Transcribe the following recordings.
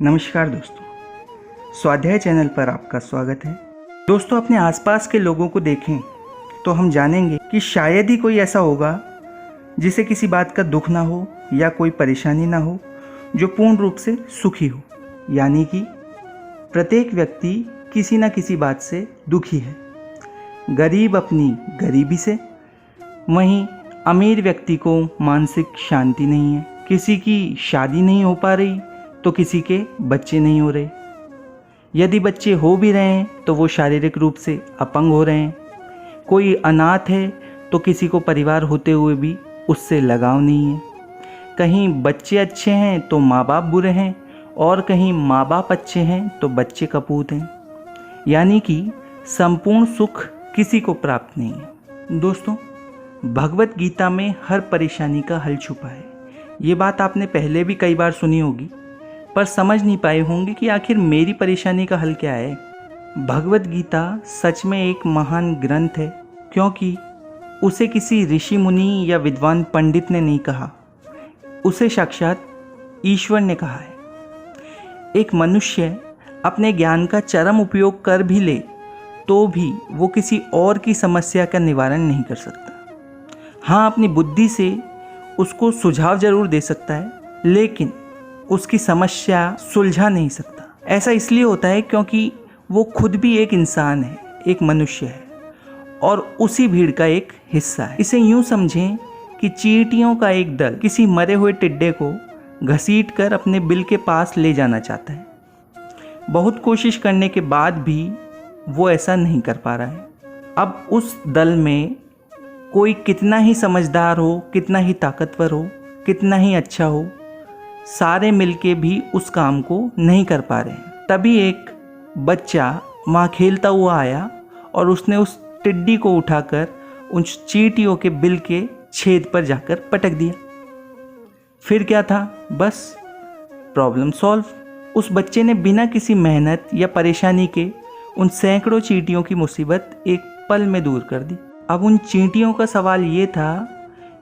नमस्कार दोस्तों, स्वाध्याय चैनल पर आपका स्वागत है। दोस्तों, अपने आसपास के लोगों को देखें तो हम जानेंगे कि शायद ही कोई ऐसा होगा जिसे किसी बात का दुख ना हो या कोई परेशानी ना हो जो पूर्ण रूप से सुखी हो। यानी कि प्रत्येक व्यक्ति किसी न किसी बात से दुखी है। गरीब अपनी गरीबी से, वहीं अमीर व्यक्ति को मानसिक शांति नहीं है। किसी की शादी नहीं हो पा रही तो किसी के बच्चे नहीं हो रहे। यदि बच्चे हो भी रहे हैं तो वो शारीरिक रूप से अपंग हो रहे हैं। कोई अनाथ है तो किसी को परिवार होते हुए भी उससे लगाव नहीं है। कहीं बच्चे अच्छे हैं तो माँ बाप बुरे हैं, और कहीं माँ बाप अच्छे हैं तो बच्चे कपूत हैं। यानी कि संपूर्ण सुख किसी को प्राप्त नहीं है। दोस्तों, भगवत गीता में हर परेशानी का हल छुपा है। ये बात आपने पहले भी कई बार सुनी होगी, पर समझ नहीं पाए होंगे कि आखिर मेरी परेशानी का हल क्या है। भगवत गीता सच में एक महान ग्रंथ है, क्योंकि उसे किसी ऋषि मुनि या विद्वान पंडित ने नहीं कहा, उसे साक्षात ईश्वर ने कहा है। एक मनुष्य अपने ज्ञान का चरम उपयोग कर भी ले तो भी वो किसी और की समस्या का निवारण नहीं कर सकता। हाँ, अपनी बुद्धि से उसको सुझाव जरूर दे सकता है, लेकिन उसकी समस्या सुलझा नहीं सकता। ऐसा इसलिए होता है क्योंकि वो खुद भी एक इंसान है, एक मनुष्य है, और उसी भीड़ का एक हिस्सा है। इसे यूं समझें कि चींटियों का एक दल किसी मरे हुए टिड्डे को घसीट कर अपने बिल के पास ले जाना चाहता है। बहुत कोशिश करने के बाद भी वो ऐसा नहीं कर पा रहा है। अब उस दल में कोई कितना ही समझदार हो, कितना ही ताकतवर हो, कितना ही अच्छा हो, सारे मिलके भी उस काम को नहीं कर पा रहे हैं। तभी एक बच्चा वहाँ खेलता हुआ आया और उसने उस टिड्डी को उठाकर उन चींटियों के बिल के छेद पर जाकर पटक दिया। फिर क्या था, बस प्रॉब्लम सॉल्व। उस बच्चे ने बिना किसी मेहनत या परेशानी के उन सैकड़ों चींटियों की मुसीबत एक पल में दूर कर दी। अब उन चींटियों का सवाल ये था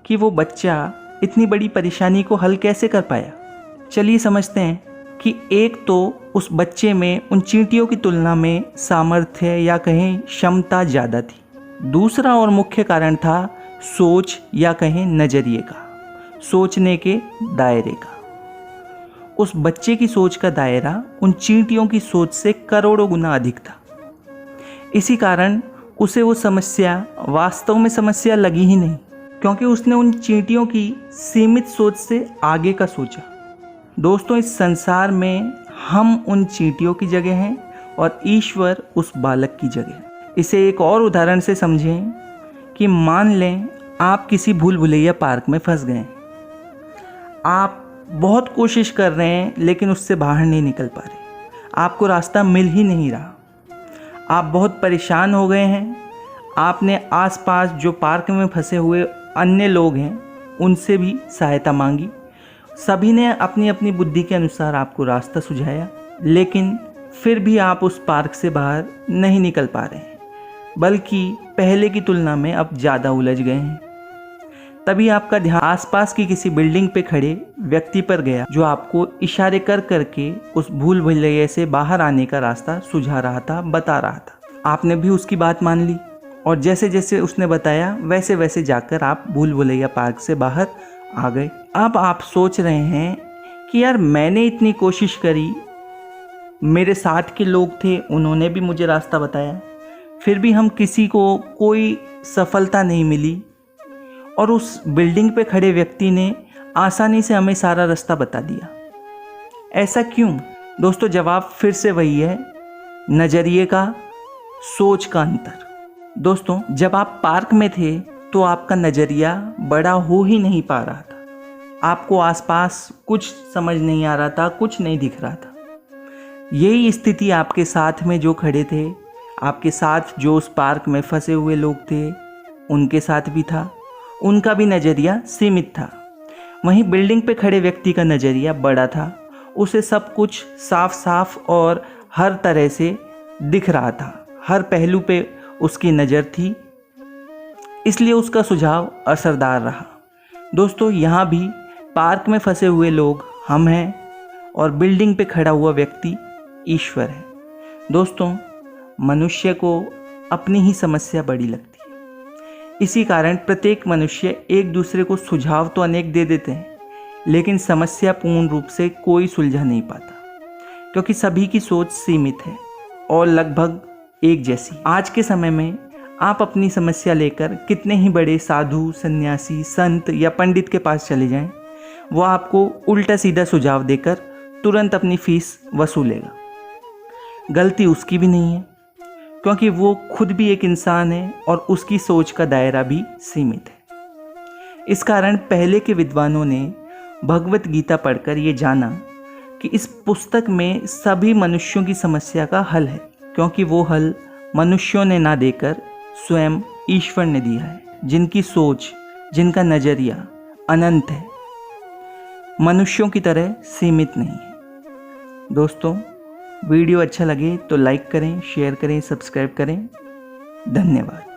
कि वो बच्चा इतनी बड़ी परेशानी को हल कैसे कर पाया। चलिए समझते हैं कि एक तो उस बच्चे में उन चींटियों की तुलना में सामर्थ्य या कहें क्षमता ज़्यादा थी। दूसरा और मुख्य कारण था सोच या कहें नज़रिए का, सोचने के दायरे का। उस बच्चे की सोच का दायरा उन चींटियों की सोच से करोड़ों गुना अधिक था। इसी कारण उसे वो समस्या वास्तव में समस्या लगी ही नहीं, क्योंकि उसने उन चींटियों की सीमित सोच से आगे का सोचा। दोस्तों, इस संसार में हम उन चींटियों की जगह हैं और ईश्वर उस बालक की जगह। इसे एक और उदाहरण से समझें कि मान लें आप किसी भूल भुलैया पार्क में फंस गए। आप बहुत कोशिश कर रहे हैं लेकिन उससे बाहर नहीं निकल पा रहे, आपको रास्ता मिल ही नहीं रहा। आप बहुत परेशान हो गए हैं। आपने आसपास जो पार्क में फंसे हुए अन्य लोग हैं उनसे भी सहायता मांगी। सभी ने अपनी अपनी बुद्धि के अनुसार आपको रास्ता सुझाया, लेकिन फिर भी आप उस पार्क से बाहर नहीं निकल पा रहे हैं, बल्कि पहले की तुलना में अब ज़्यादा उलझ गए हैं। तभी आपका ध्यान आसपास की किसी बिल्डिंग पे खड़े व्यक्ति पर गया, जो आपको इशारे कर करके उस भूल भुलैया से बाहर आने का रास्ता सुझा रहा था, बता रहा था। आपने भी उसकी बात मान ली और जैसे जैसे उसने बताया वैसे वैसे जाकर आप भूल भुलैया पार्क से बाहर आ गए। अब आप सोच रहे हैं कि यार, मैंने इतनी कोशिश करी, मेरे साथ के लोग थे, उन्होंने भी मुझे रास्ता बताया, फिर भी हम किसी को कोई सफलता नहीं मिली, और उस बिल्डिंग पे खड़े व्यक्ति ने आसानी से हमें सारा रास्ता बता दिया। ऐसा क्यों? दोस्तों, जवाब फिर से वही है, नज़रिए का, सोच का अंतर। दोस्तों, जब आप पार्क में थे तो आपका नज़रिया बड़ा हो ही नहीं पा रहा था। आपको आसपास कुछ समझ नहीं आ रहा था, कुछ नहीं दिख रहा था। यही स्थिति आपके साथ में जो खड़े थे, आपके साथ जो उस पार्क में फंसे हुए लोग थे, उनके साथ भी था। उनका भी नज़रिया सीमित था। वहीं बिल्डिंग पे खड़े व्यक्ति का नज़रिया बड़ा था। उसे सब कुछ साफ साफ और हर तरह से दिख रहा था, हर पहलू पे उसकी नज़र थी, इसलिए उसका सुझाव असरदार रहा। दोस्तों, यहाँ भी पार्क में फंसे हुए लोग हम हैं और बिल्डिंग पे खड़ा हुआ व्यक्ति ईश्वर है। दोस्तों, मनुष्य को अपनी ही समस्या बड़ी लगती है। इसी कारण प्रत्येक मनुष्य एक दूसरे को सुझाव तो अनेक दे देते हैं, लेकिन समस्या पूर्ण रूप से कोई सुलझा नहीं पाता, क्योंकि सभी की सोच सीमित है और लगभग एक जैसी। आज के समय में आप अपनी समस्या लेकर कितने ही बड़े साधु, सन्यासी, संत या पंडित के पास चले जाएं, वो आपको उल्टा सीधा सुझाव देकर तुरंत अपनी फीस वसूलेगा। गलती उसकी भी नहीं है, क्योंकि वो खुद भी एक इंसान है और उसकी सोच का दायरा भी सीमित है। इस कारण पहले के विद्वानों ने भगवत गीता पढ़कर ये जाना कि इस पुस्तक में सभी मनुष्यों की समस्या का हल है, क्योंकि वो हल मनुष्यों ने ना देकर स्वयं ईश्वर ने दिया है, जिनकी सोच, जिनका नज़रिया अनंत है, मनुष्यों की तरह सीमित नहीं है। दोस्तों, वीडियो अच्छा लगे तो लाइक करें, शेयर करें, सब्सक्राइब करें। धन्यवाद।